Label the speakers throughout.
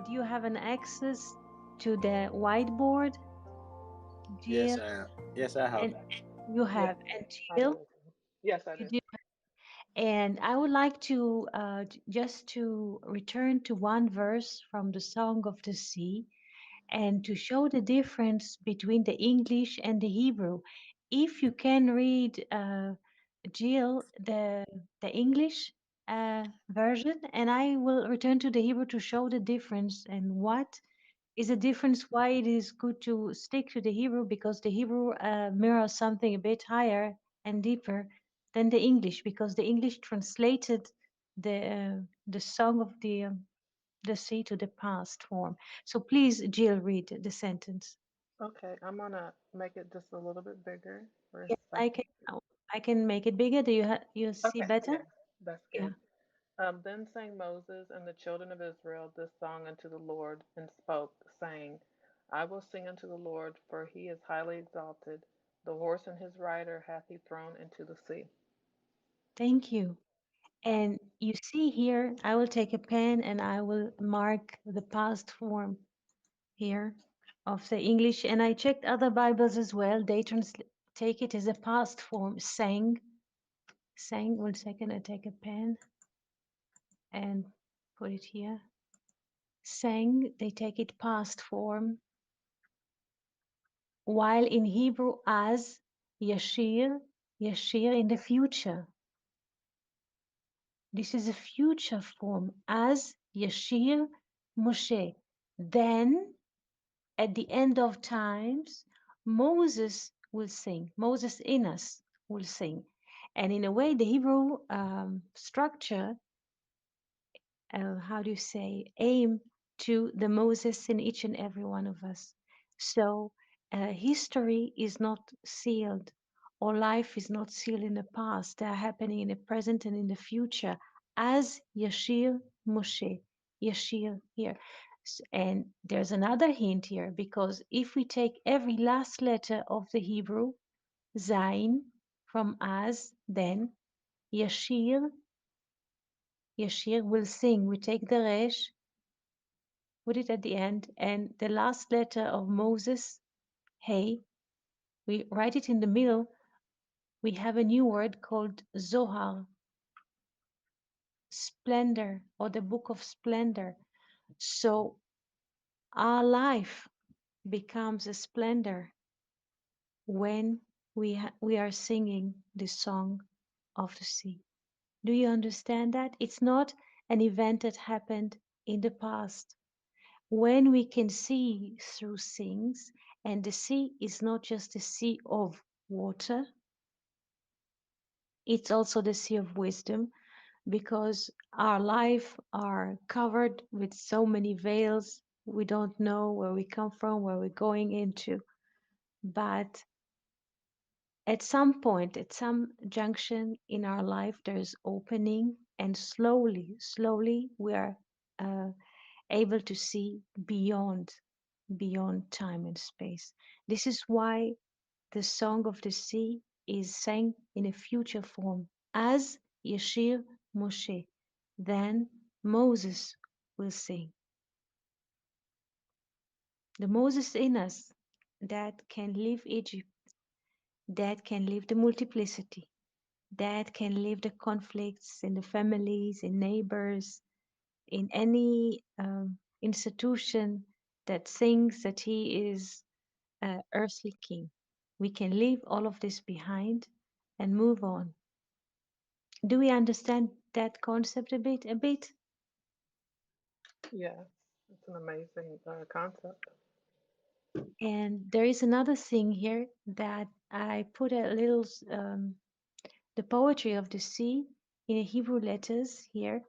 Speaker 1: do you have an access to the whiteboard,
Speaker 2: Yes,
Speaker 1: Jill?
Speaker 2: yes, I have.
Speaker 1: And you
Speaker 3: Yes,
Speaker 1: have, and
Speaker 3: I
Speaker 1: Jill,
Speaker 3: do. Yes, I
Speaker 1: you
Speaker 3: do.
Speaker 1: do. And I would like to just to return to one verse from the Song of the Sea and to show the difference between the English and the Hebrew. If you can read, Jill, the English version, and I will return to the Hebrew to show the difference and what is the difference. Why it is good to stick to the Hebrew, because the Hebrew mirrors something a bit higher and deeper than the English, because the English translated the song of the sea to the past form. So please, Jill, read the sentence.
Speaker 3: Okay, I'm gonna make it just a little bit bigger for a
Speaker 1: Yes,
Speaker 3: second.
Speaker 1: I can make it bigger. Do you see
Speaker 3: Okay,
Speaker 1: better?
Speaker 3: yeah, that's
Speaker 1: Yeah.
Speaker 3: good. Then sang Moses and the children of Israel this song unto the Lord, and spoke, saying, I will sing unto the Lord, for he is highly exalted. The horse and his rider hath he thrown into the sea.
Speaker 1: Thank you. And you see here, I will take a pen and I will mark the past form here of the English. And I checked other Bibles as well. They take it as a past form. Sang, sang. 1 second, I take a pen and put it here. Sang, they take it past form. While in Hebrew, as, yashir, yashir in the future. This is a future form. As, yashir, Moshe. Then at the end of times, Moses will sing. Moses in us will sing. And in a way, the Hebrew structure, how do you say, aim to the Moses in each and every one of us. So history is not sealed, or life is not sealed in the past. They are happening in the present and in the future, as Yashir Moshe. Yashir here. And there's another hint here, because if we take every last letter of the Hebrew, Zain, from as, then, Yashir, Yashir will sing. We take the Resh, put it at the end, and the last letter of Moses, Hey, we write it in the middle. We have a new word called Zohar, splendor, or the Book of Splendor. So our life becomes a splendor when we are singing the song of the sea. Do you understand that? It's not an event that happened in the past. When we can see through things, and the sea is not just a sea of water, it's also the sea of wisdom, because our life are covered with so many veils. We don't know where we come from, where we're going into. But at some point, at some junction in our life, there's opening, and slowly, slowly, we are uh, able to see beyond time and space. This is why the Song of the Sea is sang in a future form, as Yashir Moshe. Then Moses will sing. The Moses in us that can leave Egypt, that can leave the multiplicity, that can leave the conflicts in the families, in neighbors, in any institution that thinks that he is earthly king. We can leave all of this behind and move on. Do we understand that concept a bit? A bit.
Speaker 3: Yes, it's an amazing concept.
Speaker 1: And there is another thing here that I put a little, the poetry of the sea in Hebrew letters here,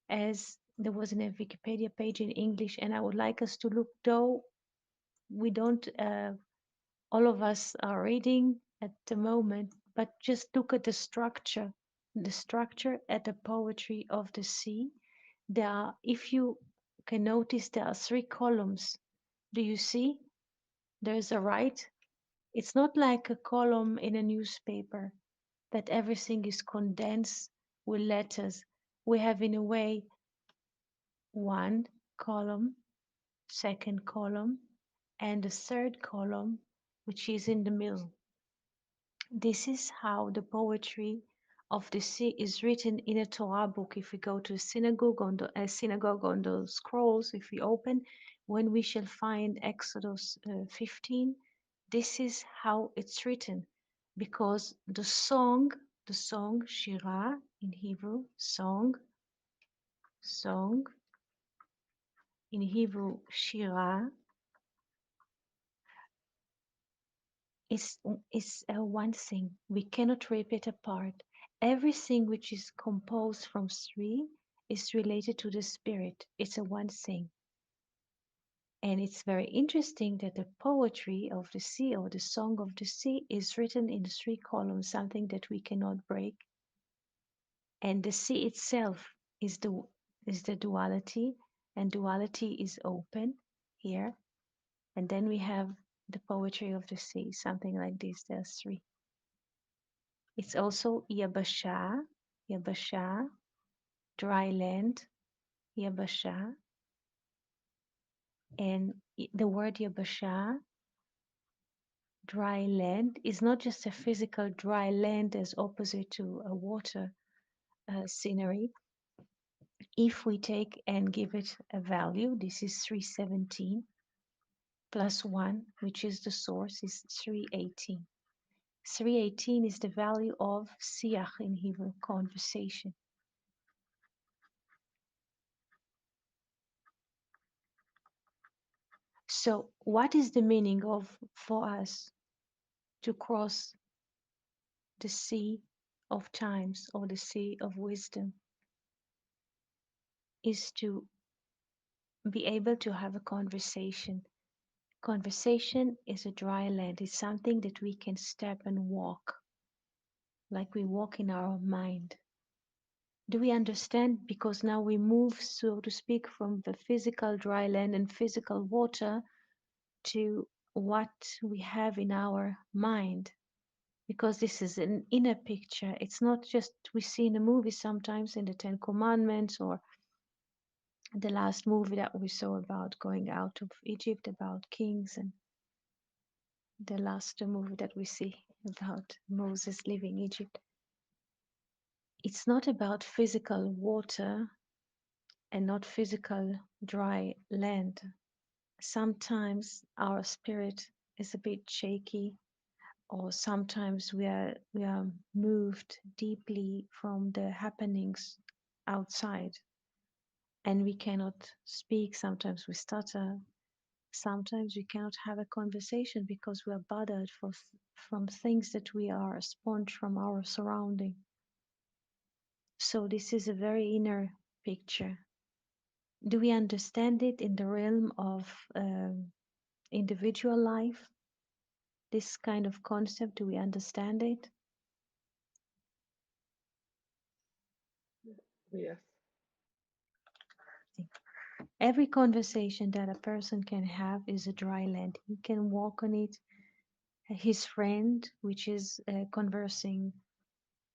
Speaker 1: as there was in a Wikipedia page in English, and I would like us to look, though we don't, all of us are reading at the moment, but just look at the structure at the poetry of the sea. There are, if you can notice, there are three columns. Do you see? There's a right. It's not like a column in a newspaper that everything is condensed with letters. We have, in a way, one column second column, and the third column, which is in the middle. This is how the poetry of the sea is written in a Torah book. If we go to a synagogue on the scrolls, if we open, when we shall find Exodus 15, this is how it's written, because the song Shirah in Hebrew, song in Hebrew, Shirah is one thing. We cannot rip it apart. Everything which is composed from three is related to the spirit. It's a one thing. And it's very interesting that the poetry of the sea or the song of the sea is written in the three columns, something that we cannot break. And the sea itself is the duality, and duality is open here. And then we have the poetry of the sea, something like this. There's three. It's also Yabasha, Yabasha, dry land, Yabasha. And the word Yabasha, dry land, is not just a physical dry land as opposite to a water scenery. If we take and give it a value, this is 317 plus 1, which is the source, is 318. 318 is the value of siach in Hebrew, conversation. So, what is the meaning of for us to cross the sea of times or the sea of wisdom? Is to be able to have a conversation. Conversation is a dry land, it's something that we can step and walk, like we walk in our mind. Do we understand? Because now we move, so to speak, from the physical dry land and physical water to what we have in our mind, because this is an inner picture. It's not just we see in a movie sometimes in the Ten Commandments or the last movie that we saw about going out of Egypt, about kings, and the last movie that we see about Moses leaving Egypt. It's not about physical water and not physical dry land. Sometimes our spirit is a bit shaky, or sometimes we are moved deeply from the happenings outside, and we cannot speak. Sometimes we stutter. Sometimes we cannot have a conversation because we are bothered from things that we are a sponge from our surrounding. So this is a very inner picture. Do we understand it in the realm of individual life? This kind of concept, do we understand it?
Speaker 3: Yes.
Speaker 1: Every conversation that a person can have is a dry land. He can walk on it. His friend, which is conversing,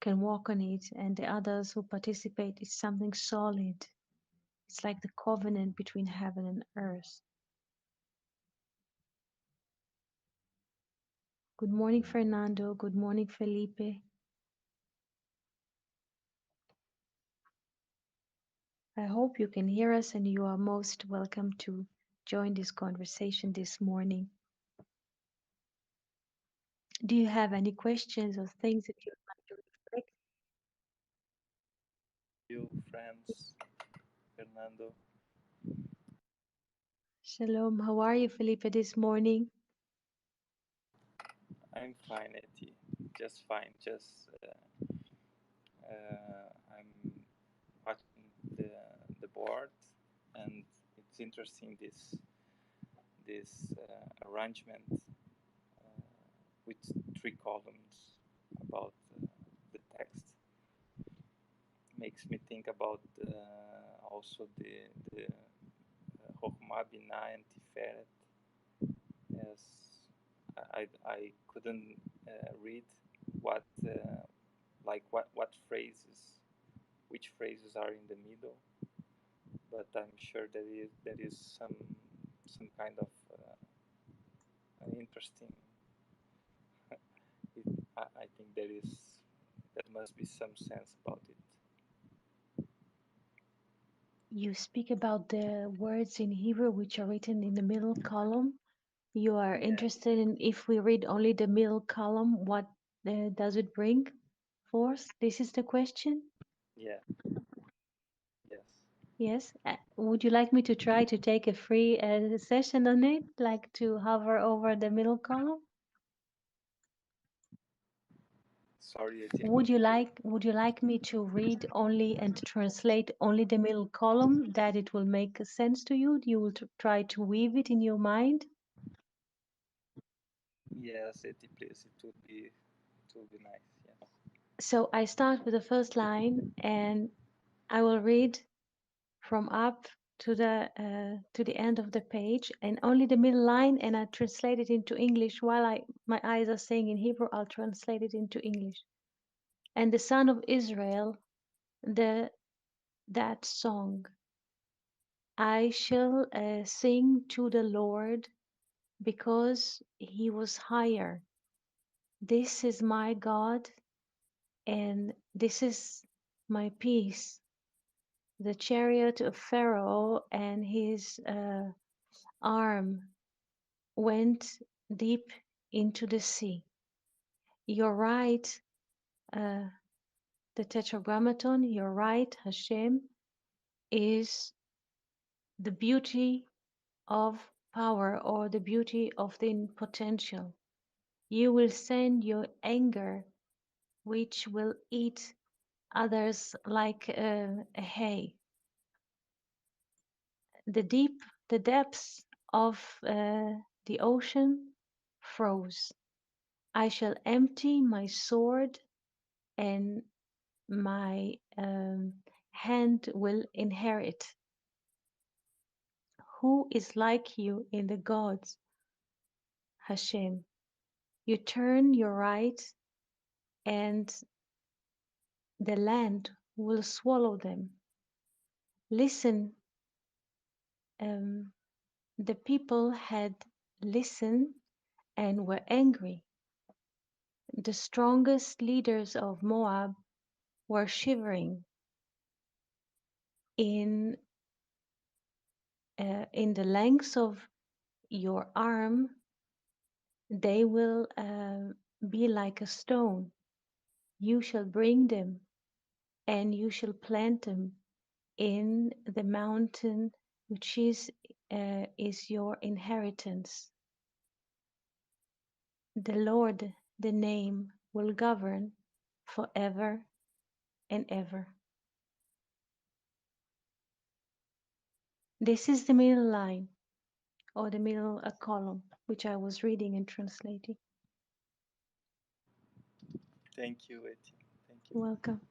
Speaker 1: can walk on it, and the others who participate is something solid. It's like the covenant between heaven and earth. Good morning, Fernando. Good morning, Felipe. I hope you can hear us and you are most welcome to join this conversation this morning. Do you have any questions or things that you'd like to reflect?
Speaker 2: You, friends, Fernando.
Speaker 1: Shalom. How are you, Felipe, this morning?
Speaker 2: I'm fine, Eti. Just fine. Just I'm watching the board, and it's interesting this arrangement with three columns about the text. Makes me think about also the Chokhmah, Binah, and Tiferet. Yes, I couldn't read what what phrases, which phrases are in the middle, but I'm sure there is some. some kind of interesting. I think there must be some sense about it.
Speaker 1: You speak about the words in Hebrew which are written in the middle column. You are
Speaker 2: Yeah,
Speaker 1: interested in if we read only the middle column, what does it bring forth? This is the question.
Speaker 2: yeah, yes.
Speaker 1: Yes. Would you like me to try to take a free session on it, like to hover over the middle column?
Speaker 2: Sorry, I didn't
Speaker 1: Would you like me to read only and translate only the middle column, that it will make sense to you? You will try to weave it in your mind.
Speaker 2: Yes, please. It would be nice. Yes.
Speaker 1: So I start with the first line and I will read from up to the end of the page and only the middle line, and I translate it into English. While my eyes are saying in Hebrew, I'll translate it into English. And the son of Israel, that song, I shall sing to the Lord because he was higher. This is my God, and this is my peace. The chariot of Pharaoh and his arm went deep into the sea. You're right, uh, the Tetragrammaton, you're right, Hashem is the beauty of power or the beauty of the potential. You will send your anger, which will eat others like a hay. The depths of the ocean froze. I shall empty my sword and my hand will inherit. Who is like you in the gods, Hashem? You turn your right and the land will swallow them. Listen, um, the people had listened and were angry. The strongest leaders of Moab were shivering in the lengths of your arm. They will be like a stone. You shall bring them, and you shall plant them in the mountain, which is your inheritance. The Lord, the name, will govern forever and ever. This is the middle line, or the middle column, which I was reading and translating.
Speaker 2: Thank you, Eti. Thank you.
Speaker 1: Welcome.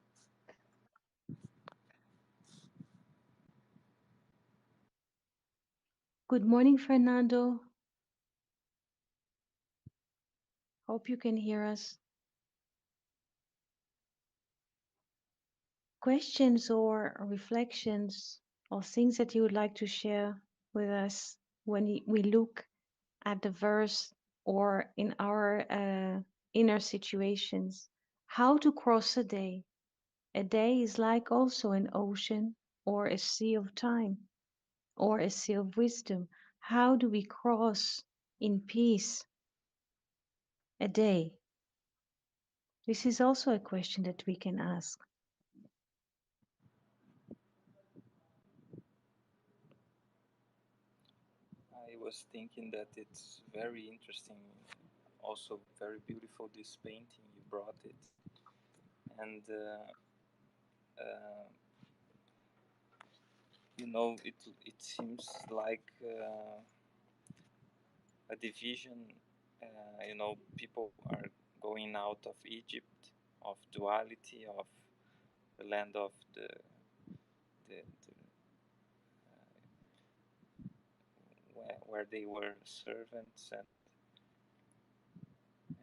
Speaker 1: Good morning, Fernando. Hope you can hear us. Questions or reflections or things that you would like to share with us when we look at the verse or in our inner situations? How to cross a day? A day is like also an ocean or a sea of time or a sea of wisdom. How do we cross in peace a day? This is also a question that we can ask.
Speaker 2: I was thinking that it's very interesting, also very beautiful, this painting you brought it, and uh, it seems like a division. People are going out of Egypt, of duality, of the land of the where they were servants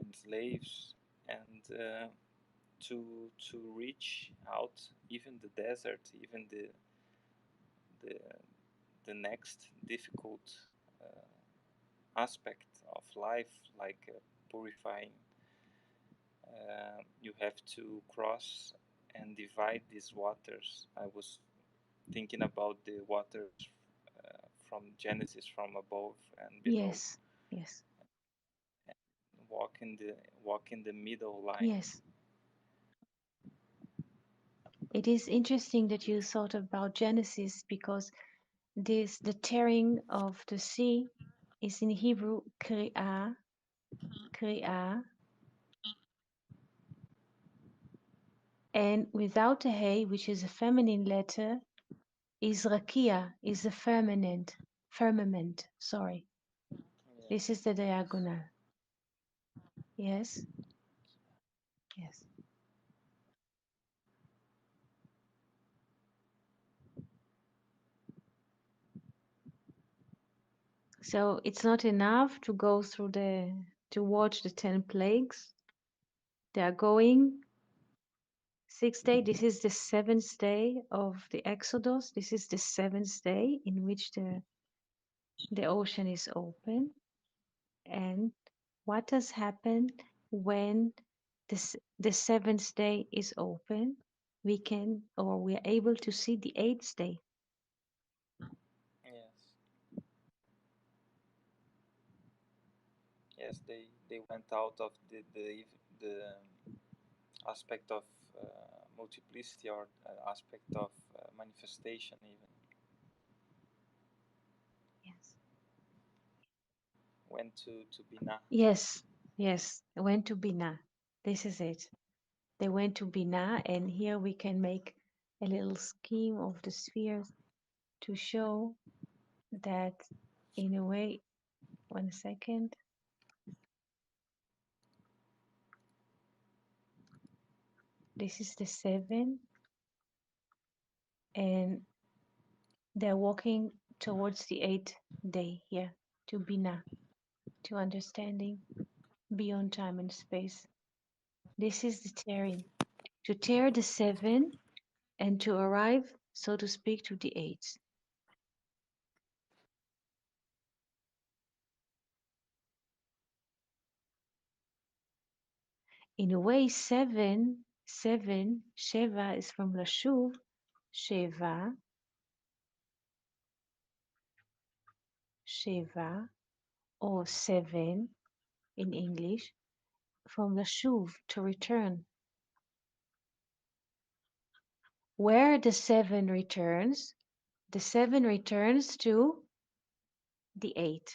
Speaker 2: and slaves, and to reach out even the desert, even the the next difficult aspect of life, like purifying. You have to cross and divide these waters. I was thinking about the waters from Genesis, from above and below,
Speaker 1: Yes, yes,
Speaker 2: and walk in the middle line.
Speaker 1: yes. It is interesting that you thought about Genesis because the tearing of the sea is in Hebrew kri'ah, kri'ah, and without a hey, which is a feminine letter, is rakia, is a firmament. Sorry, this is the
Speaker 2: Yes.
Speaker 1: diagonal. Yes, yes. So it's not enough to go through to watch the 10 plagues. They are going 6 day. This is the 7th day of the Exodus. This is the 7th day in which the ocean is open. And what has happened when the 7th day is open? We can, or we are able to see the 8th day.
Speaker 2: Yes. Yes, they went out of the aspect of multiplicity, or aspect of manifestation, even
Speaker 1: Yes.
Speaker 2: went to Binah.
Speaker 1: Yes, yes. Went to Bina. This is it. They went to Bina, and here we can make a little scheme of the spheres to show that in a way, 1 second, this is the 7, and they're walking towards the 8th day here to Bina, to understanding beyond time and space. This is the tearing, to tear the 7 and to arrive, so to speak, to the 8th. In a way, 7, Sheva is from Lashuv, Sheva, Sheva, or 7 in English, from Lashuv, to return. Where the 7 returns, the 7 returns to the 8.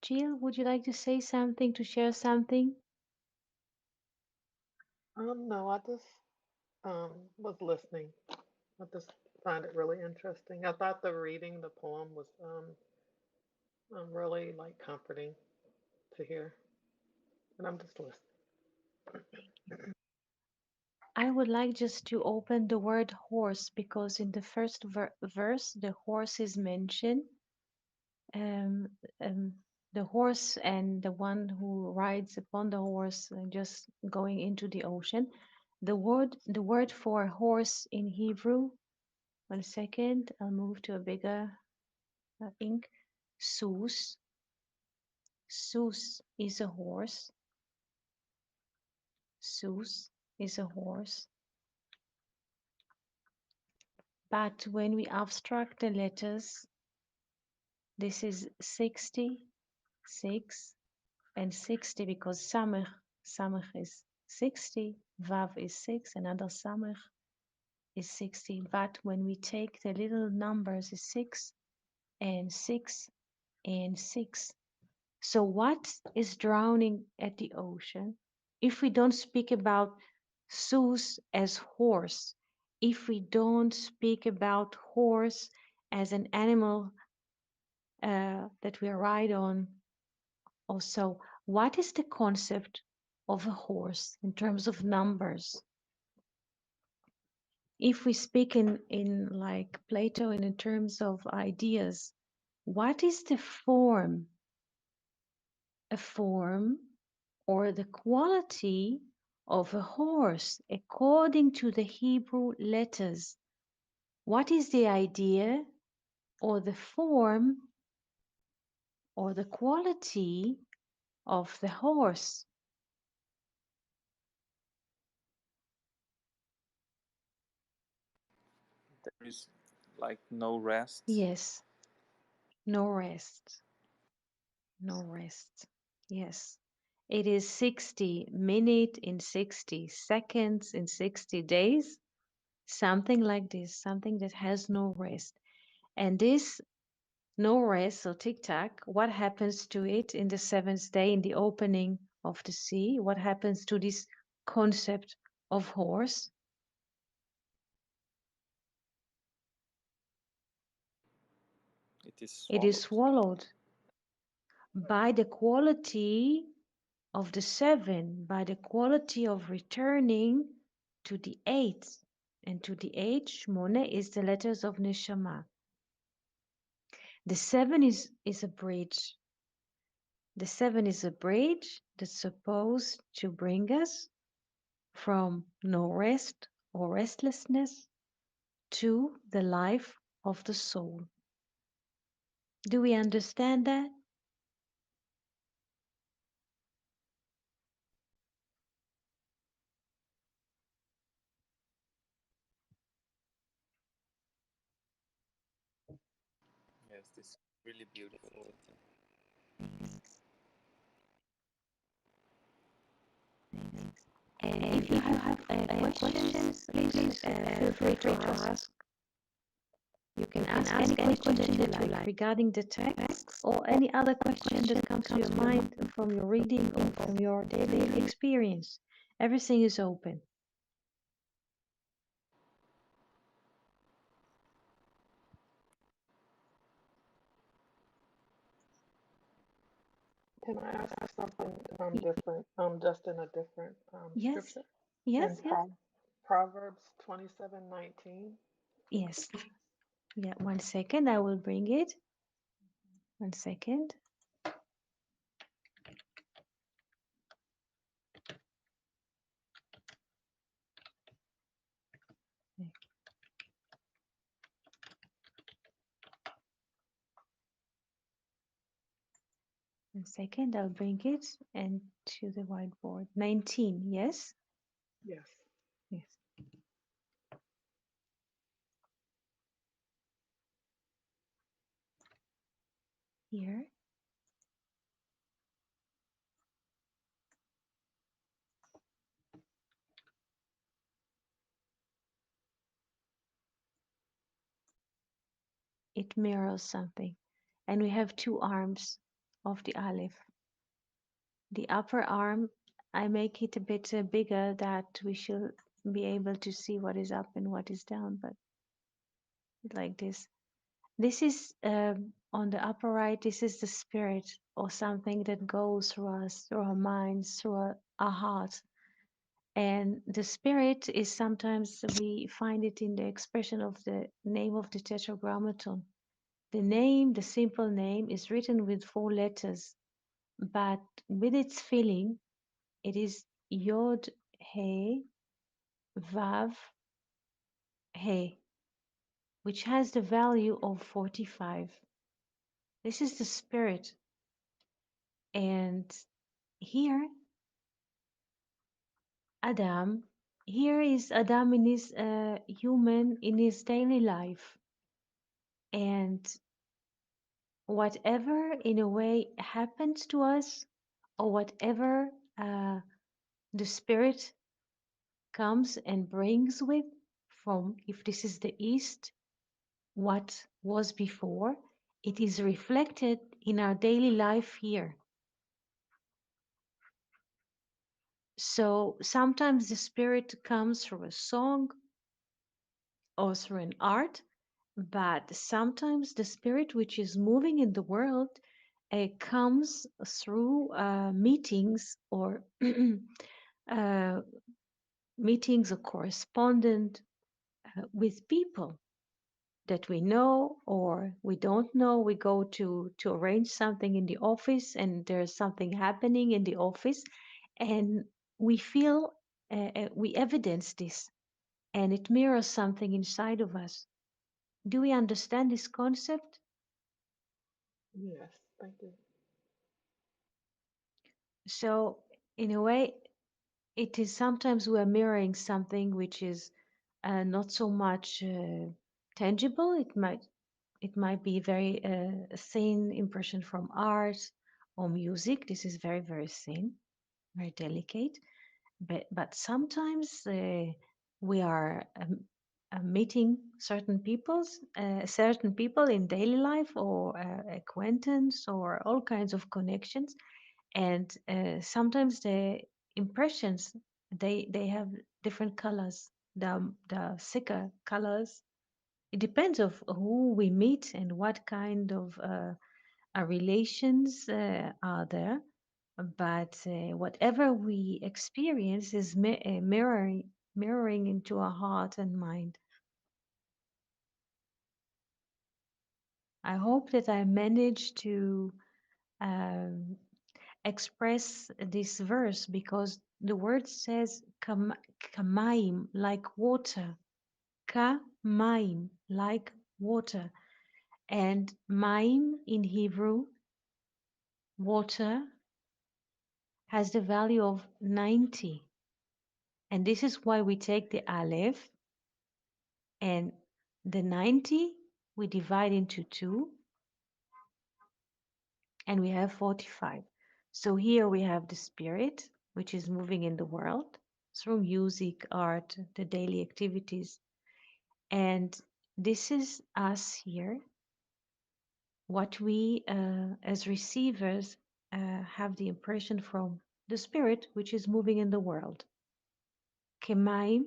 Speaker 1: Jill, would you like to say something, to share something?
Speaker 3: No, I just was listening. I just find it really interesting. I thought the reading, the poem was really like comforting to hear, and I'm just listening.
Speaker 1: Thank you. I would like just to open the word horse because in the first verse the horse is mentioned. Um, um, the horse and the one who rides upon the horse just going into the ocean. The word for horse in Hebrew. 1 second, I'll move to a bigger ink. Sus. Sus is a horse. Sus is a horse. But when we abstract the letters, this is 66 and 60 because samach is 60, vav is 6, another samach is 60. But when we take the little numbers, is 6 and 6 and 6. So what is drowning at the ocean? If we don't speak about sus as horse, if we don't speak about horse as an animal that we ride on, also, what is the concept of a horse in terms of numbers? if we speak in like Plato and in terms of ideas, what is the form? A form or the quality of a horse according to the Hebrew letters. What is the idea or the form or the quality of the horse?
Speaker 2: There is like no rest.
Speaker 1: Yes, no rest, no rest. Yes. It is 60 minutes in 60 seconds in 60 days, something like this, something that has no rest. And this no rest, so tic tac, what happens to it in the seventh day in the opening of the sea? What happens to this concept of horse?
Speaker 2: It is
Speaker 1: It is
Speaker 2: swallowed.
Speaker 1: swallowed by the quality of the seven, by the quality of returning to the eight. And to the eight, Shmone is the letters of Neshama. The seven is a bridge. The seven is a bridge that's supposed to bring us from no rest or restlessness to the life of the soul. Do we understand that?
Speaker 2: Yes, this is really beautiful.
Speaker 1: And if you have questions, please feel free to ask. You can ask any question that you like regarding the text or any other question that comes to your mind from your reading or from your daily experience. Everything is open.
Speaker 3: Can I ask something
Speaker 1: Y-
Speaker 3: different, just in a different
Speaker 1: Yes,
Speaker 3: scripture?
Speaker 1: yes,
Speaker 3: In
Speaker 1: yes,
Speaker 3: Proverbs 27:19.
Speaker 1: yes. Yeah, 1 second, I will bring it. 1 second. Okay. 1 second, I'll bring it and to the whiteboard. 19, yes?
Speaker 3: Yes.
Speaker 1: Yes. Here. It mirrors something. And we have two arms of the Aleph. The upper arm, I make it a bit bigger that we should be able to see what is up and what is down, but like this. This is on the upper right, this is the spirit or something that goes through us, through our minds, through our heart. And the spirit is sometimes we find it in the expression of the name of the Tetragrammaton. The name, the simple name, is written with 4 letters, but with its filling, it is Yod He Vav He, which has the value of 45. This is the spirit. And here, Adam, here is Adam in his human, in his daily life. And whatever in a way happens to us, or whatever the spirit comes and brings with from, if this is the east, what was before, it is reflected in our daily life here. So sometimes the spirit comes through a song or through an art, but sometimes the spirit which is moving in the world comes through meetings or uh, meetings or correspondent with people that we know or we don't know. We go to arrange something in the office, and there's something happening in the office, and we feel we evidence this, and it mirrors something inside of us. Do we understand this concept?
Speaker 3: Yes, thank you.
Speaker 1: So, in a way, it is sometimes we are mirroring something which is not so much tangible. It might be very thin impression from art or music. This is very very thin, very delicate. But sometimes we are meeting certain people in daily life, or acquaintance, or all kinds of connections, and sometimes the impressions, they have different colors, the thicker colors. It depends of who we meet and what kind of relations are there, but whatever we experience is mirroring into our heart and mind. I hope that I managed to um, express this verse, because the word says kamaim, like water, kamaim, like water, and maim in Hebrew, water, has the value of 90. And this is why we take the Aleph, and the 90 we divide into two, and we have 45. So here we have the spirit, which is moving in the world through music, art, the daily activities. And this is us here, what we as receivers have the impression from the spirit, which is moving in the world. Kemaim,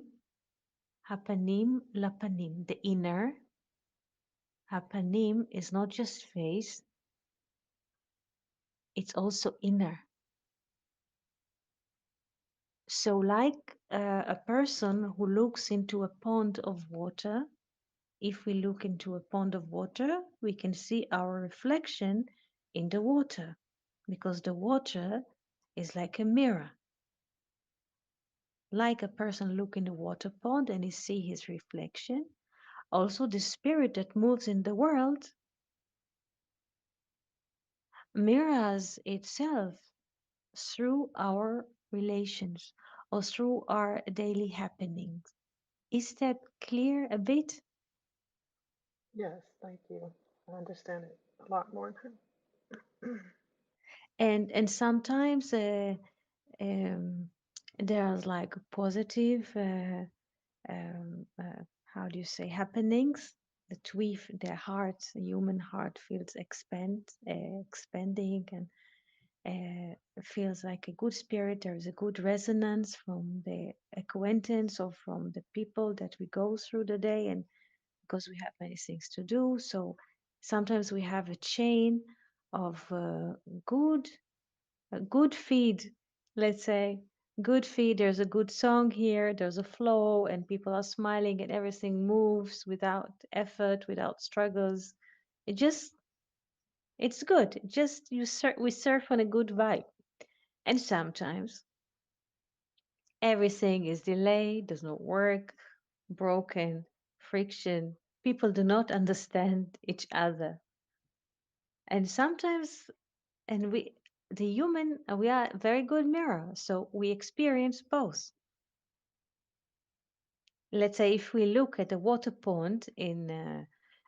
Speaker 1: hapanim, lapanim. The inner hapanim is not just face, it's also inner. So, like a person who looks into a pond of water, if we look into a pond of water, we can see our reflection in the water, because the water is like a mirror. Like a person look in the water pond and he see his reflection, also the spirit that moves in the world mirrors itself through our relations or through our daily happenings. Is that clear a bit?
Speaker 3: Yes, thank you. I understand it a lot more now.
Speaker 1: And sometimes um, there's like positive how do you say, happenings that the heart, the human heart feels expanding, and feels like a good spirit. There is a good resonance from the acquaintance or from the people that we go through the day, and because we have many things to do, so sometimes we have a chain of good a good feed, let's say. Good feed, there's a good song here, there's a flow, and people are smiling, and everything moves without effort, without struggles. It just, it's good. It just, we surf on a good vibe. And sometimes everything is delayed, does not work, broken, friction. People do not understand each other. And sometimes, and the human, we are a very good mirror, so we experience both. Let's say if we look at a water pond in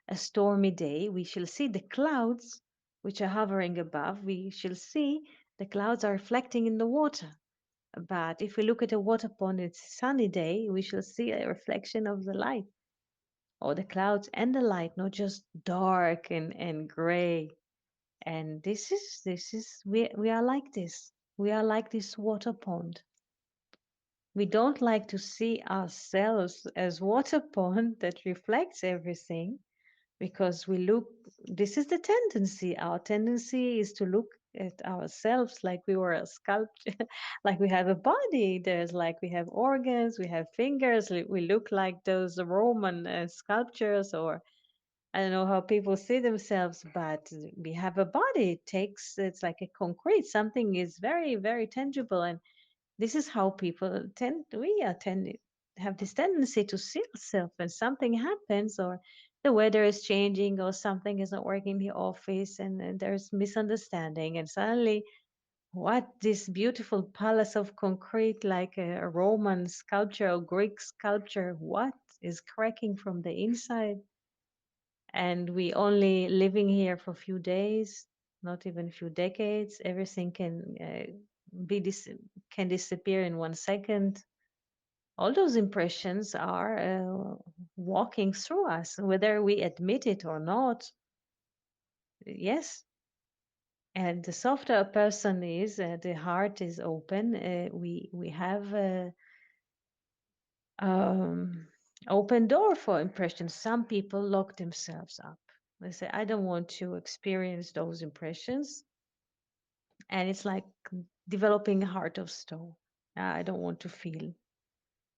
Speaker 1: a stormy day, we shall see the clouds which are hovering above. We shall see the clouds are reflecting in the water. But if we look at a water pond, it's a sunny day, we shall see a reflection of the light, or the clouds and the light, not just dark and gray. And we are like this. We are like this water pond. We don't like to see ourselves as water pond that reflects everything, because we look, this is the tendency. Our tendency is to look at ourselves like we were a sculpture, like we have a body. There's like we have organs, we have fingers. We look like those Roman sculptures, or I don't know how people see themselves, but we have a body. It's like a concrete. Something is very, very tangible, and this is how people tend have this tendency to see self when something happens, or the weather is changing, or something is not working in the office, and there's misunderstanding, and suddenly, what, this beautiful palace of concrete, like a Roman sculpture or Greek sculpture, what is cracking from the inside? And we only living here for a few days, not even a few decades. Everything can be can disappear in 1 second. All those impressions are walking through us, whether we admit it or not. Yes. And the softer a person is, the heart is open. We have um, open door for impressions. Some people lock themselves up. They say, I don't want to experience those impressions. And it's like developing a heart of stone. I don't want to feel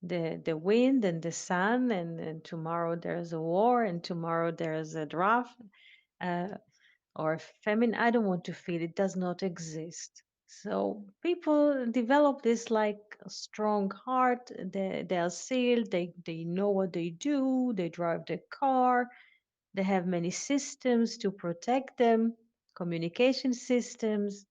Speaker 1: the wind and the sun, and tomorrow there's a war, and tomorrow there's a draft uh, or famine. I don't want to feel it. Does not exist. So people develop this like a strong heart. They are sealed. They know what they do. They drive the car. They have many systems to protect them, communication systems.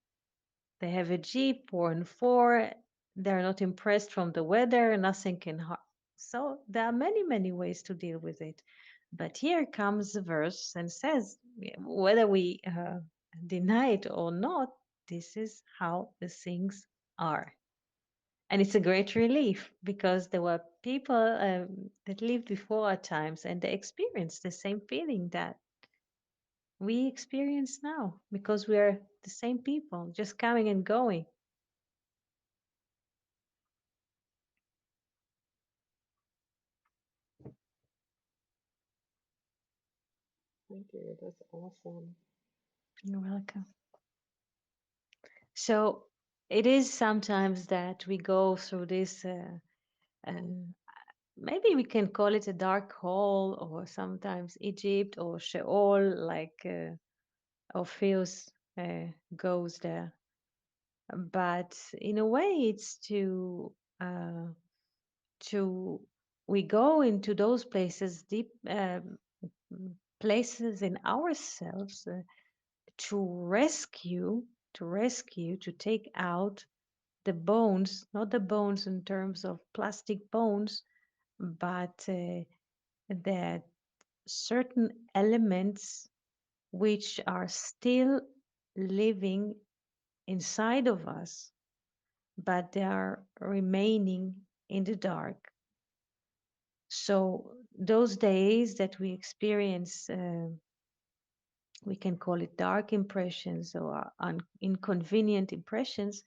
Speaker 1: They have a Jeep, 4 and 4. They're not impressed from the weather. Nothing can harm. So there are many, many ways to deal with it. But here comes the verse and says, whether we deny it or not, this is how the things are. And it's a great relief because there were people that lived before our times, and they experienced the same feeling that we experience now, because we are the same people, just coming and going.
Speaker 3: Thank you. That's awesome.
Speaker 1: You're welcome. So it is sometimes that we go through this, um, maybe we can call it a dark hole, or sometimes Egypt or Sheol, like Orpheus goes there. But in a way, it's uh, to we go into those places, deep places in ourselves, to rescue, to take out the bones, not the bones in terms of plastic bones, but that certain elements which are still living inside of us, but they are remaining in the dark. So those days that we experience, we can call it dark impressions or inconvenient impressions.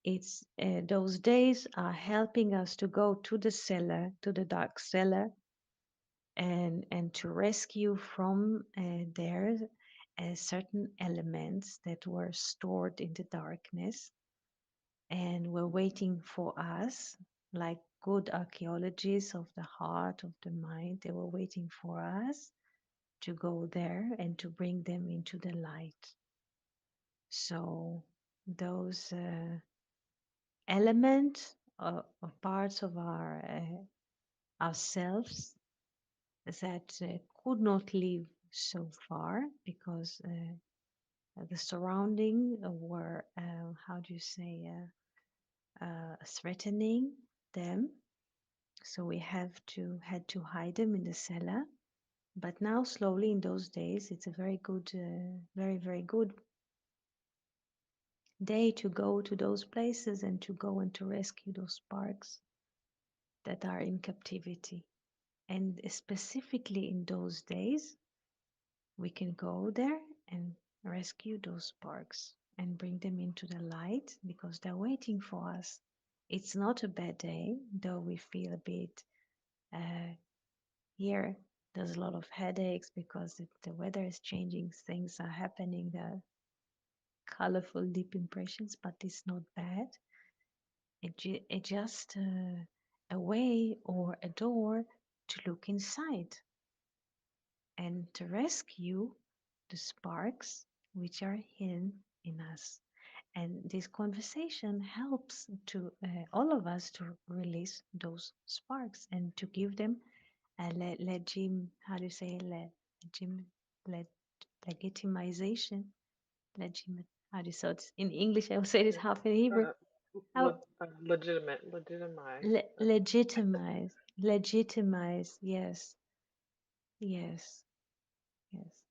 Speaker 1: It's those days are helping us to go to the cellar, to the dark cellar, and to rescue from there certain elements that were stored in the darkness and were waiting for us, like good archaeologists of the heart, of the mind. They were waiting for us to go there and to bring them into the light. So those elements or parts of ourselves that could not live so far because the surrounding were how do you say threatening them. So we had to hide them in the cellar. But now slowly in those days, it's a very good, very very good day to go to those places and to go and to rescue those sparks that are in captivity. And specifically in those days, we can go there and rescue those sparks and bring them into the light because they're waiting for us. It's not a bad day, though we feel a bit uh, here. There's a lot of headaches because the weather is changing, things are happening there. colorful, deep impressions, but it's not bad. It's just a way or a door to look inside and to rescue the sparks which are hidden in us. And this conversation helps to all of us to release those sparks and to give them a how do you say, legim, le, legitimization, legim, how do you say it in English? I will say it
Speaker 3: Yeah.
Speaker 1: half in Hebrew.
Speaker 3: Uh,
Speaker 1: How
Speaker 3: legitimize.
Speaker 1: legitimize, legitimize. Yes, yes, yes.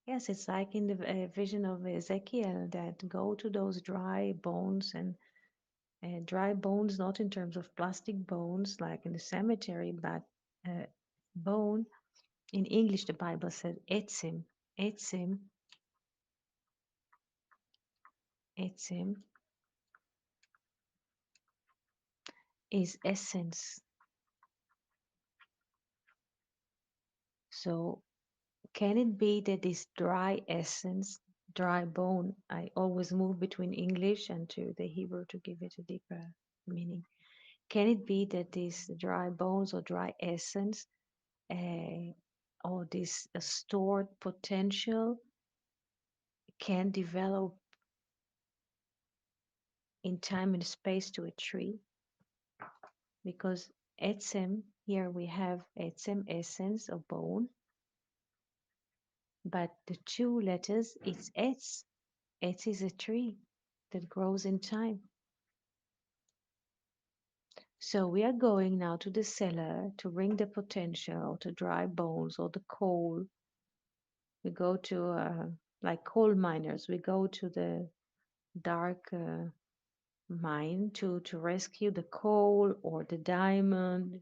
Speaker 1: Yes, it's like in the vision of Ezekiel that go to those dry bones and dry bones, not in terms of plastic bones like in the cemetery, but uh, bone. In English, the Bible says etzim. Etzim, etzim is essence. So can it be that this dry essence, dry bone, I always move between English and to the Hebrew to give it a deeper meaning. Can it be that these dry bones or dry essence uh, or this stored potential can develop in time and space to a tree? Because etzem, here we have etzem, essence or bone, but the two letters, it's etz. Etz is a tree that grows in time. So we are going now to the cellar to bring the potential, to dry bones or the coal. We go to, like coal miners, we go to the dark mine to rescue the coal or the diamond.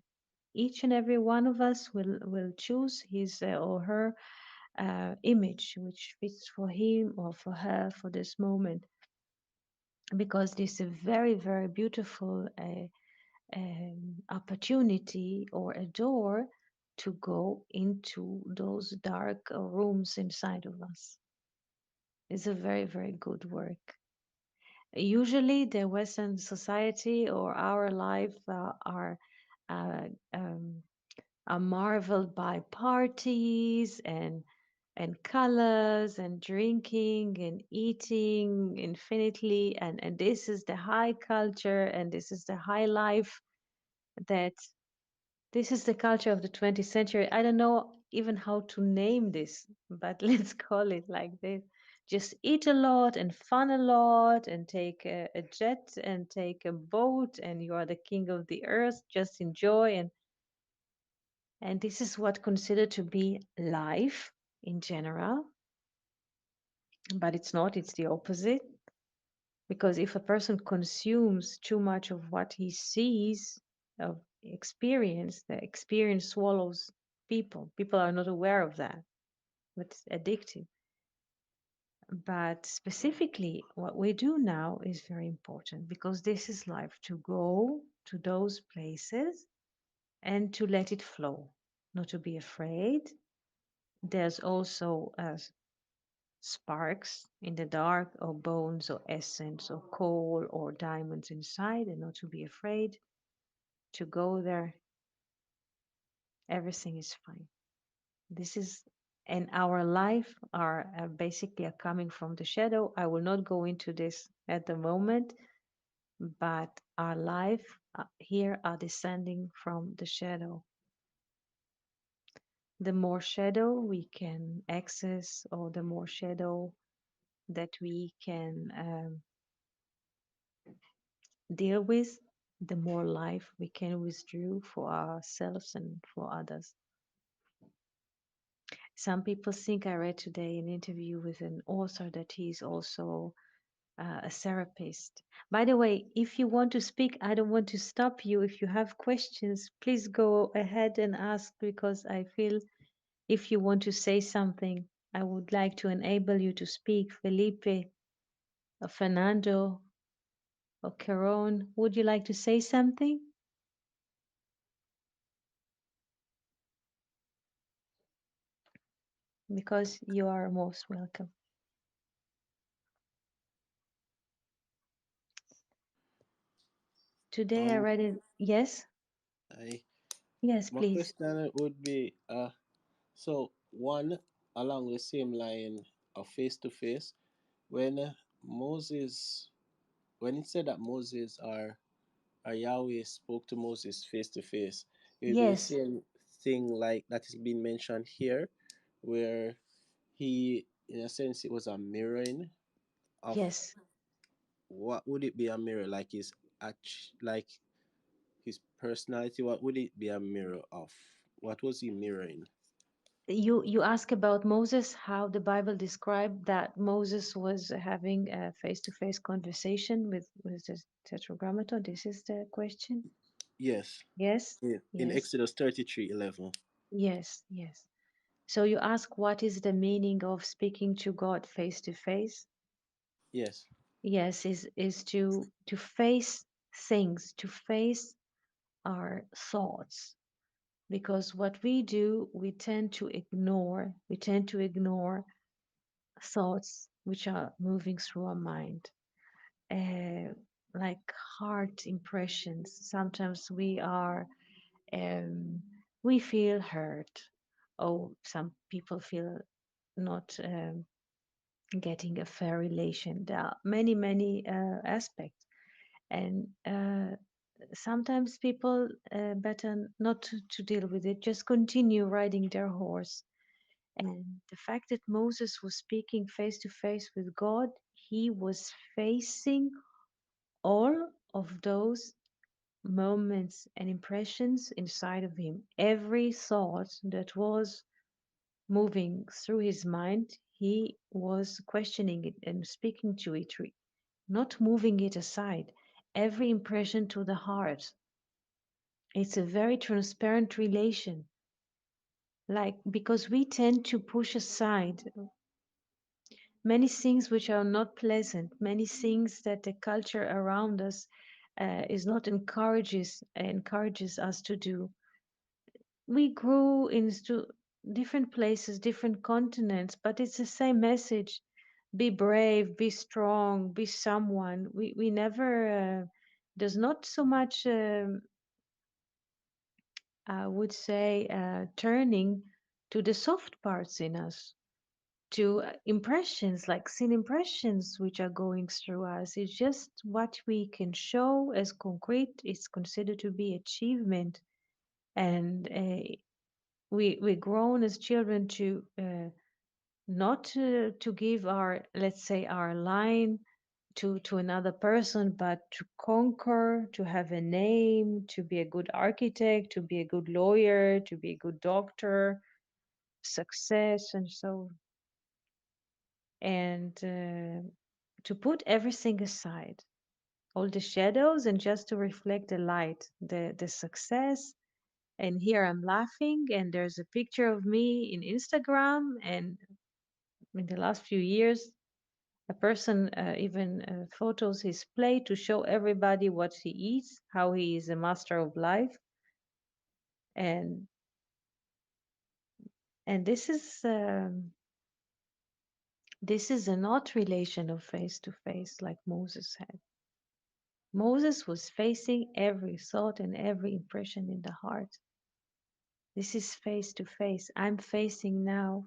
Speaker 1: Each and every one of us will choose his or her image which fits for him or for her for this moment, because this is a very, very beautiful opportunity or a door to go into those dark rooms inside of us. It's a very, very good work. Usually, the Western society or our life uh, um, are marveled by parties and colors and drinking and eating infinitely, and this is the high culture and this is the high life that this is the culture of the 20th century. I don't know even how to name this, but let's call it like this. Just eat a lot and fun a lot and take a jet and take a boat and you are the king of the earth. Just enjoy, and this is what considered to be life in general, but it's not, it's the opposite. Because if a person consumes too much of what he sees, of experience, the experience swallows people. People are not aware of that, but it's addictive. But specifically, what we do now is very important because this is life, to go to those places and to let it flow, not to be afraid. There's also sparks in the dark, or bones, or essence, or coal, or diamonds inside, and not to be afraid to go there. Everything is fine. This is, and our life are basically are coming from the shadow. I will not go into this at the moment, but our life here are descending from the shadow. The more shadow we can access, or the more shadow that we can deal with, the more life we can withdraw for ourselves and for others. Some people think, I read today an interview with an author that he's also a therapist. By the way, if you want to speak, I don't want to stop you. If you have questions, please go ahead and ask, because I feel if you want to say something, I would like to enable you to speak. Felipe, or Fernando, or Caron, would you like to say something? Because you are most welcome. Today I
Speaker 4: Um,
Speaker 1: read it. Yes,
Speaker 4: I
Speaker 1: yes,
Speaker 4: my
Speaker 1: please.
Speaker 4: question would be so one along the same line of face to face when Moses when it said that Moses or Yahweh spoke to Moses face to face, it would be the
Speaker 1: Yes,
Speaker 4: same thing like that is being mentioned here, where he, in a sense, it was a mirroring of
Speaker 1: yes.
Speaker 4: what would it be a mirror like like his personality. What would it be a mirror of? What was he mirroring?
Speaker 1: You ask about Moses, how the Bible described that Moses was having a face-to-face conversation with the Tetragrammaton. This is the question.
Speaker 4: Yes,
Speaker 1: Yes,
Speaker 4: in
Speaker 1: yes,
Speaker 4: Exodus 33:11.
Speaker 1: yes, yes. So you ask what is the meaning of speaking to God face to face?
Speaker 4: Yes,
Speaker 1: Yes, is to face things, to face our thoughts. Because what we do, we tend to ignore thoughts which are moving through our mind, uh, like heart impressions. Sometimes um, we feel hurt, or some people feel not getting a fair relation. There are many aspects, and sometimes people better not to deal with it. Just continue riding their horse. And the fact that Moses was speaking face to face with God, he was facing all of those moments and impressions inside of him. Every thought that was moving through his mind, he was questioning it and speaking to it, not moving it aside. Every impression to the heart. It's a very transparent relation. Like, because we tend to push aside many things which are not pleasant, many things that the culture around us is not encourages us to do. We grew into different places, different continents, but it's the same message. Be brave, be strong, be someone. We never there's not so much I would say turning to the soft parts in us, to impressions like sin impressions which are going through us. It's just what we can show as concrete. It's considered to be achievement, and we grown as children to not to give our, let's say, our line to another person, but to conquer, to have a name, to be a good architect, to be a good lawyer, to be a good doctor, success, and so, and to put everything aside, all the shadows, and just to reflect the light, the success. And here I'm laughing, and there's a picture of me in Instagram, and in the last few years a person even photos his plate to show everybody what he eats, how he is a master of life, and and this is a not relation of face to face like Moses had. Moses was facing every thought and every impression in the heart. This is face to face. I'm facing now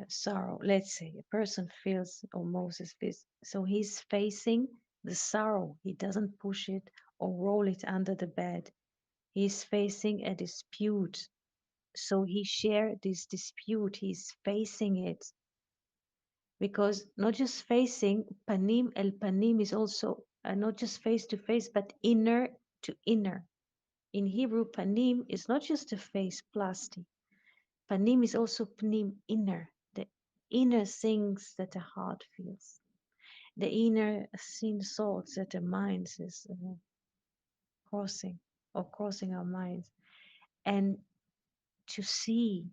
Speaker 1: sorrow. Let's say a person feels, or Moses feels, so he's facing the sorrow. He doesn't push it or roll it under the bed. He's facing a dispute. So he shared this dispute. He's facing it, because not just facing, panim el panim is also not just face to face, but inner to inner. In Hebrew, panim is not just a face, plastic. Panim is also pnim, inner, the inner things that the heart feels, the inner thin thoughts that the mind is crossing, or crossing our minds, and to see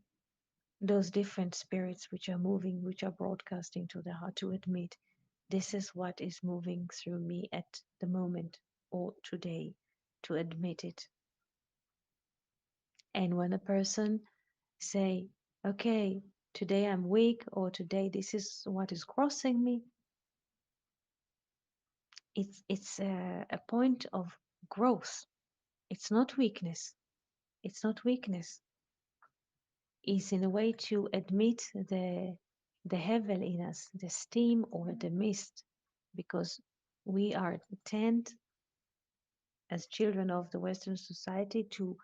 Speaker 1: those different spirits which are moving, which are broadcasting to the heart, to admit this is what is moving through me at the moment or today, to admit it. And when a person say, okay, today I'm weak, or today this is what is crossing me, It's a point of growth. It's not weakness. It's not weakness. It's in a way to admit the hevel in us, the steam or the mist, because we are tend as children of the Western society to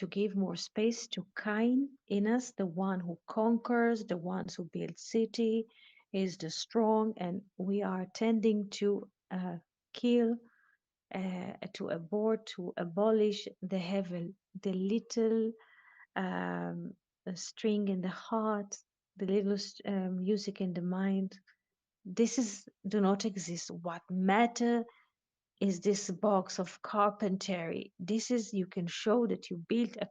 Speaker 1: give more space to Cain in us, the one who conquers, the ones who build city, is the strong, and we are tending to kill, to abort, to abolish the hevel, the little um, string in the heart, the little music in the mind. This is do not exist. What matter is this box of carpentry. This is you can show that you built a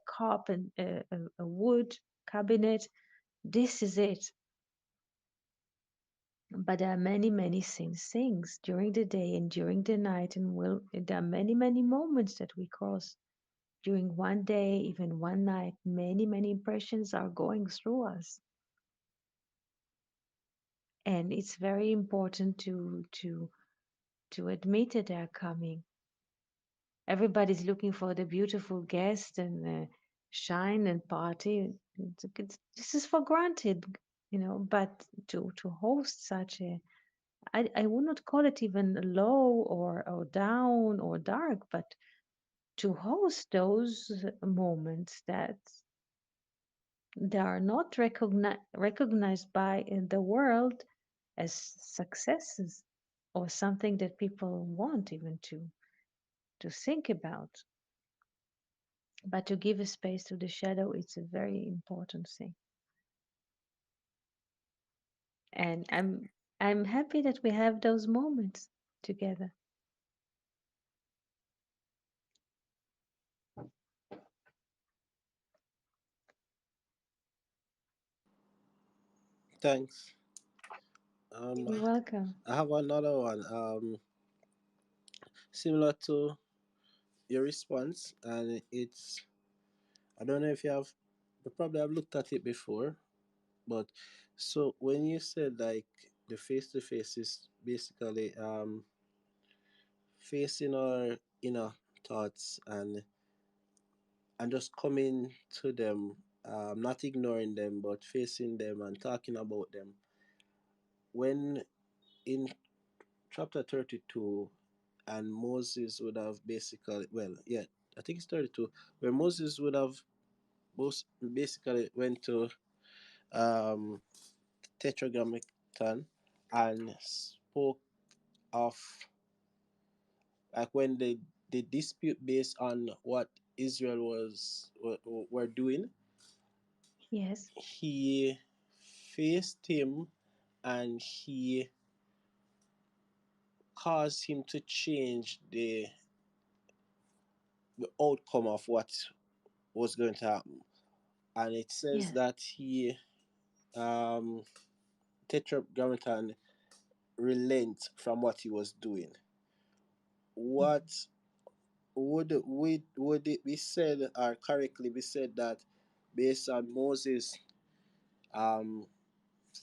Speaker 1: a wood cabinet. This is it. But there are many things during the day and during the night, and there are many moments that we cross during one day, even one night. Many impressions are going through us, and it's very important to admit that they are coming. Everybody's looking for the beautiful guest and shine and party. This is for granted, But to host such I would not call it even low or down or dark, but to host those moments that they are not recognized by in the world as successes or something that people want even to think about. But to give a space to the shadow, it's a very important thing. And I'm happy that we have those moments together.
Speaker 4: Thanks.
Speaker 1: You're welcome.
Speaker 4: I have another one. Similar to your response, and it's I don't know if you probably have looked at it before, but so when you said like the face to face is basically facing our inner thoughts and just coming to them, not ignoring them, but facing them and talking about them. When in chapter 32, and Moses would have basically, well, yeah, I think it's 32, where Moses would have basically went to um, Tetragrammaton and spoke of like when they dispute based on what Israel were doing.
Speaker 1: Yes,
Speaker 4: He faced him and he caused him to change the outcome of what was going to happen. And it says
Speaker 1: yes,
Speaker 4: that he um Tetragrammaton relent from what he was doing.
Speaker 1: mhm,
Speaker 4: What would it be said, or correctly be said, that based on Moses um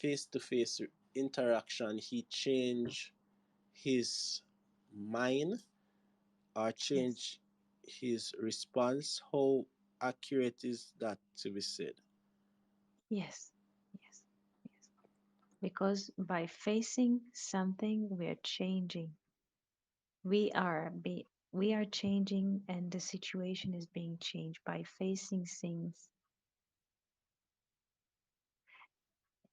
Speaker 4: face to face interaction he changed his mind or
Speaker 1: yes,
Speaker 4: change his response? How accurate is that to be said?
Speaker 1: yes, yes, yes. Because by facing something, we are changing. We are changing, and the situation is being changed by facing things.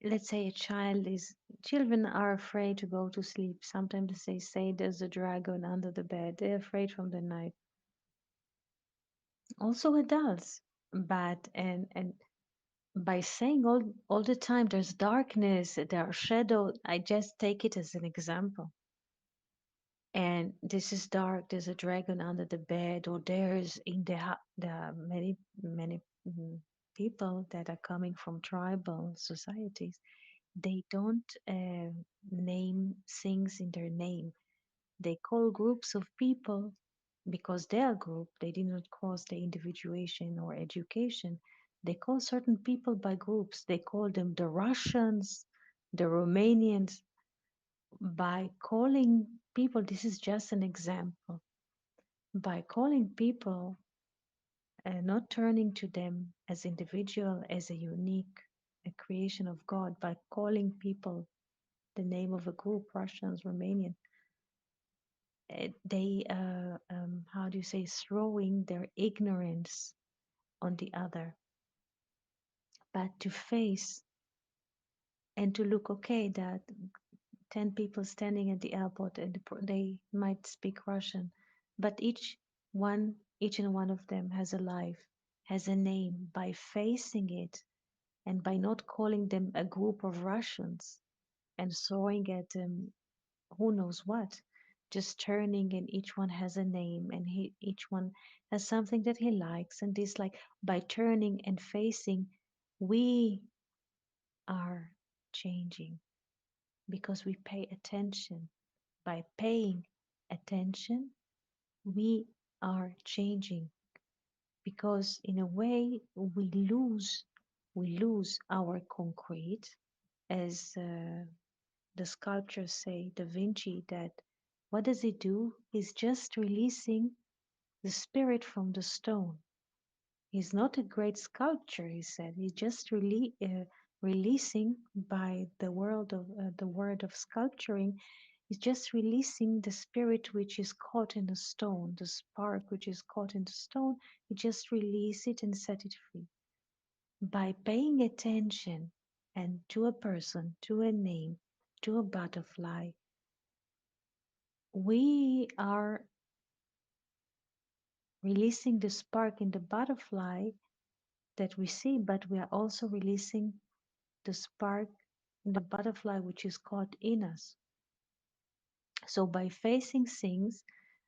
Speaker 1: Let's say a child is children are afraid to go to sleep. Sometimes they say there's a dragon under the bed. They're afraid from the night. Also adults. But and by saying all the time there's darkness, there are shadows, I just take it as an example. And this is dark, there's a dragon under the bed, or there's in the many people that are coming from tribal societies. They don't name things in their name. They call groups of people because they are group. They did not cross the individuation or education. They call certain people by groups. They call them the Russians, the Romanians. By calling people, this is just an example. By calling people, not turning to them as individual, as a unique a creation of God, by calling people the name of a group, Russians, Romanian, they, how do you say, throwing their ignorance on the other, but to face and to look, okay, that 10 people standing at the airport and they might speak Russian, but each and one of them has a life, has a name. By facing it and by not calling them a group of Russians and throwing at them who knows what, just turning, and each one has a name, and each one has something that he likes and dislikes. By turning and facing, we are changing because we pay attention. By paying attention, we are changing because in a way we lose our concrete, as the sculptors say, Da Vinci, that what does he do? He's just releasing the spirit from the stone. He's not a great sculptor, he said. He's just releasing by the word of sculpturing. He's just releasing the spirit which is caught in the stone, the spark which is caught in the stone. He just release it and set it free. By paying attention and to a person, to a name, to a butterfly, we are releasing the spark in the butterfly that we see, but we are also releasing the spark in the butterfly which is caught in us. So by facing things,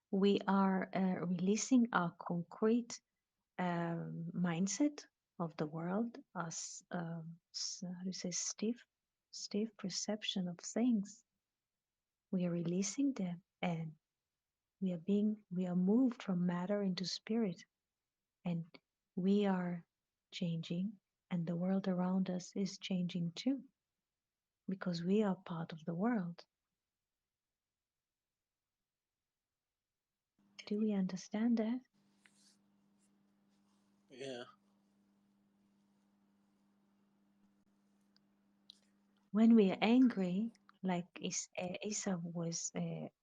Speaker 1: we are releasing our concrete mindset of the world, us how do you say, stiff perception of things. We are releasing them, and we are moved from matter into spirit, and we are changing, and the world around us is changing too, because we are part of the world. Do we understand that?
Speaker 4: Yeah.
Speaker 1: When we are angry, like Esau was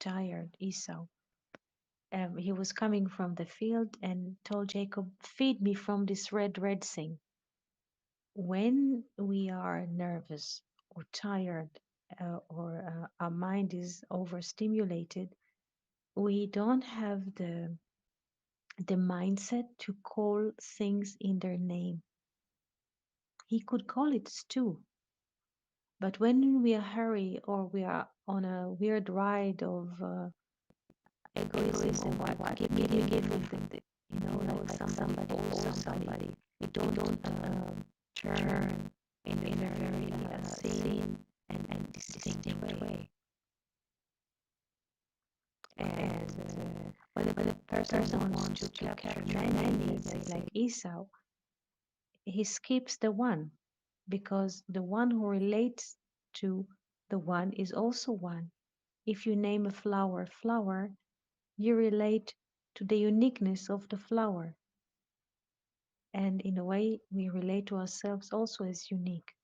Speaker 1: tired, Esau, he was coming from the field and told Jacob, feed me from this red thing. When we are nervous or tired, or our mind is overstimulated, we don't have the mindset to call things in their name. He could call it stew, but when we are hurry or we are on a weird ride of egoism or what, give me the, like somebody owes somebody, we don't turn in a very thin and distinct way. And when a person wants to capture many, like Esau, he skips the one, because the one who relates to the one is also one. If you name a flower flower, you relate to the uniqueness of the flower. And in a way, we relate to ourselves also as unique.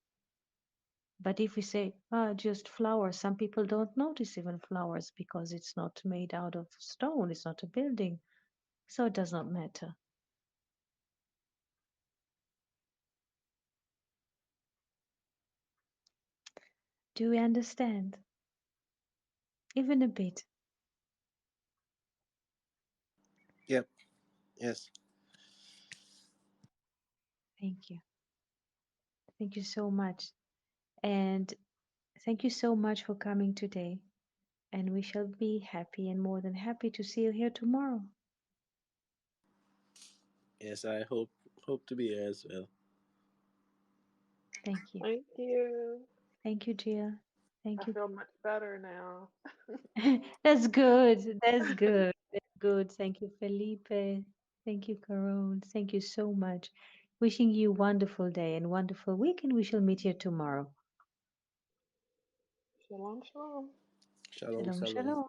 Speaker 1: But if we say, just flowers, some people don't notice even flowers because it's not made out of stone, it's not a building. So it does not matter. Do we understand? Even a bit.
Speaker 4: Yep. Yes.
Speaker 1: Thank you. Thank you so much. And thank you so much for coming today. And we shall be happy and more than happy to see you here tomorrow.
Speaker 4: Yes, I hope to be here as well.
Speaker 1: Thank you.
Speaker 3: Thank you.
Speaker 1: Thank you, Gia.
Speaker 3: I
Speaker 1: Thank you.
Speaker 3: feel much better now.
Speaker 1: That's good. That's good. That's good. Thank you, Felipe. Thank you, Caron. Thank you so much. Wishing you a wonderful day and wonderful week, and we shall meet here tomorrow.
Speaker 3: Shalom, shalom.
Speaker 4: Shalom,
Speaker 1: Shalom,
Speaker 4: shalom.
Speaker 1: shalom.